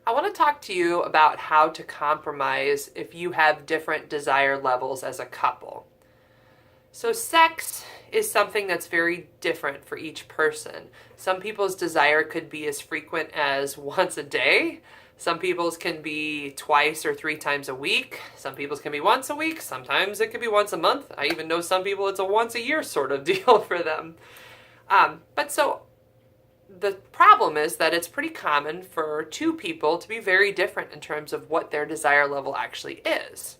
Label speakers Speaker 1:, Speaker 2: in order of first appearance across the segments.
Speaker 1: I want to talk to you about how to compromise if you have different desire levels as a couple. So, sex is something that's very different for each person. Some people's desire could be as frequent as once a day. Some people's can be twice or three times a week. Some people's can be once a week. Sometimes it could be once a month. I even know some people it's a once a year sort of deal for them. But the problem is that it's pretty common for two people to be very different in terms of what their desire level actually is.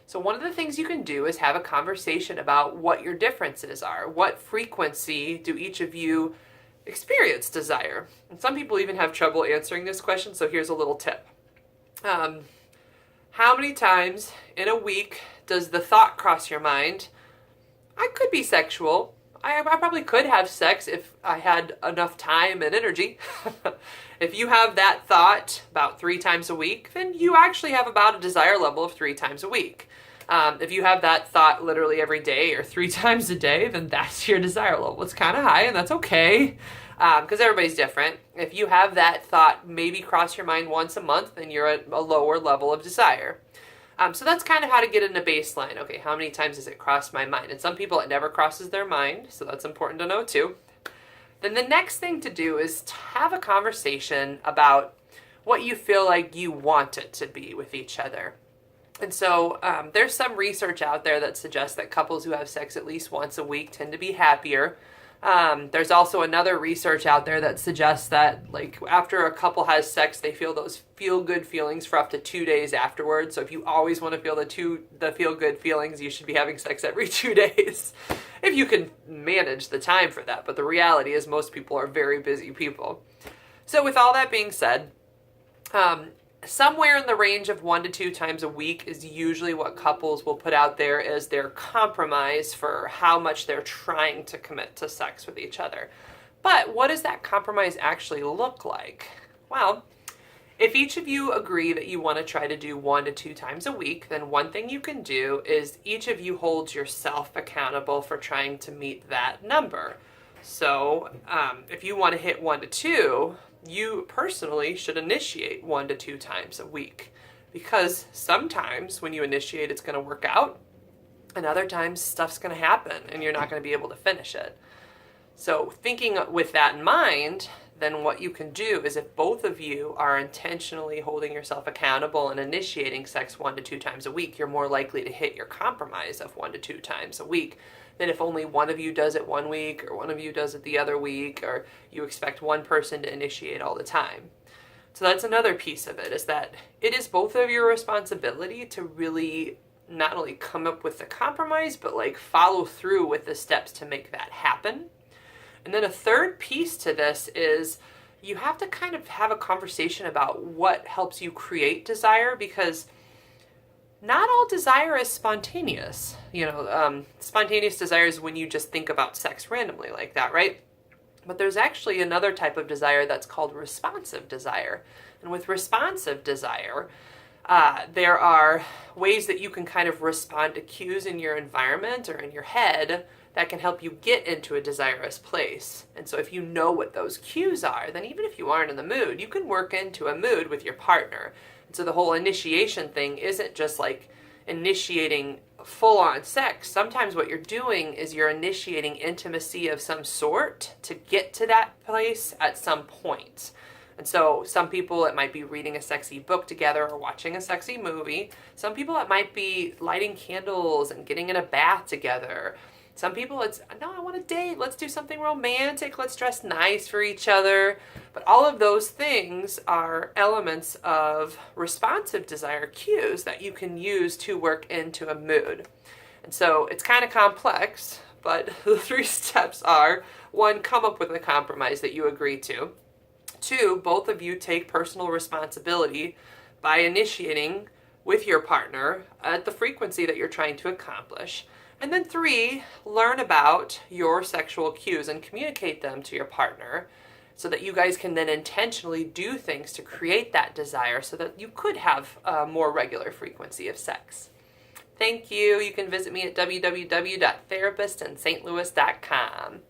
Speaker 1: So one of the things you can do is have a conversation about what your differences are. What frequency do each of you experience desire? And some people even have trouble answering this question, so here's a little tip. How many times in a week does the thought cross your mind, I could be sexual? I probably could have sex if I had enough time and energy. If you have that thought about 3 times a week, then you actually have about a desire level of 3 times a week. If you have that thought literally every day or 3 times a day, then that's your desire level. It's kind of high, and that's okay, because everybody's different. If you have that thought maybe cross your mind once a month, then you're at a lower level of desire. So that's kind of how to get in a baseline. Okay, how many times does it cross my mind? And some people it never crosses their mind, so that's important to know too. Then the next thing to do is to have a conversation about what you feel like you want it to be with each other. And so there's some research out there that suggests that couples who have sex at least once a week tend to be happier. There's also another research out there that suggests that like after a couple has sex, they feel those feel-good feelings for up to 2 days afterwards. So if you always want to feel the feel-good feelings, you should be having sex every 2 days if you can manage the time for that. But the reality is most people are very busy people. So with all that being said, somewhere in the range of 1 to 2 times a week is usually what couples will put out there as their compromise for how much they're trying to commit to sex with each other. But what does that compromise actually look like? Well, if each of you agree that you want to try to do 1 to 2 times a week, then one thing you can do is each of you holds yourself accountable for trying to meet that number. So if you want to hit 1 to 2, you personally should initiate 1 to 2 times a week, because sometimes when you initiate it's going to work out, and other times stuff's going to happen and you're not going to be able to finish it. So thinking with that in mind, then what you can do is if both of you are intentionally holding yourself accountable and initiating sex 1 to 2 times a week, you're more likely to hit your compromise of 1 to 2 times a week than if only one of you does it one week or one of you does it the other week, or you expect one person to initiate all the time. So that's another piece of it, is that it is both of your responsibility to really not only come up with the compromise, but like follow through with the steps to make that happen. And then a third piece to this is you have to kind of have a conversation about what helps you create desire, because not all desire is spontaneous. Spontaneous desire is when you just think about sex randomly like that, right? But there's actually another type of desire that's called responsive desire. And with responsive desire, there are ways that you can kind of respond to cues in your environment or in your head that can help you get into a desirous place. And so if you know what those cues are, then even if you aren't in the mood, you can work into a mood with your partner. So the whole initiation thing isn't just like initiating full-on sex. Sometimes what you're doing is you're initiating intimacy of some sort to get to that place at some point. And so some people, it might be reading a sexy book together or watching a sexy movie. Some people, it might be lighting candles and getting in a bath together. Some people it's, no, I want to date. Let's do something romantic. Let's dress nice for each other. But all of those things are elements of responsive desire cues that you can use to work into a mood. And so it's kind of complex, but the 3 steps are: 1, come up with a compromise that you agree to. 2, both of you take personal responsibility by initiating with your partner at the frequency that you're trying to accomplish. And then 3, learn about your sexual cues and communicate them to your partner so that you guys can then intentionally do things to create that desire so that you could have a more regular frequency of sex. Thank you. You can visit me at www.therapistsinstlouis.com.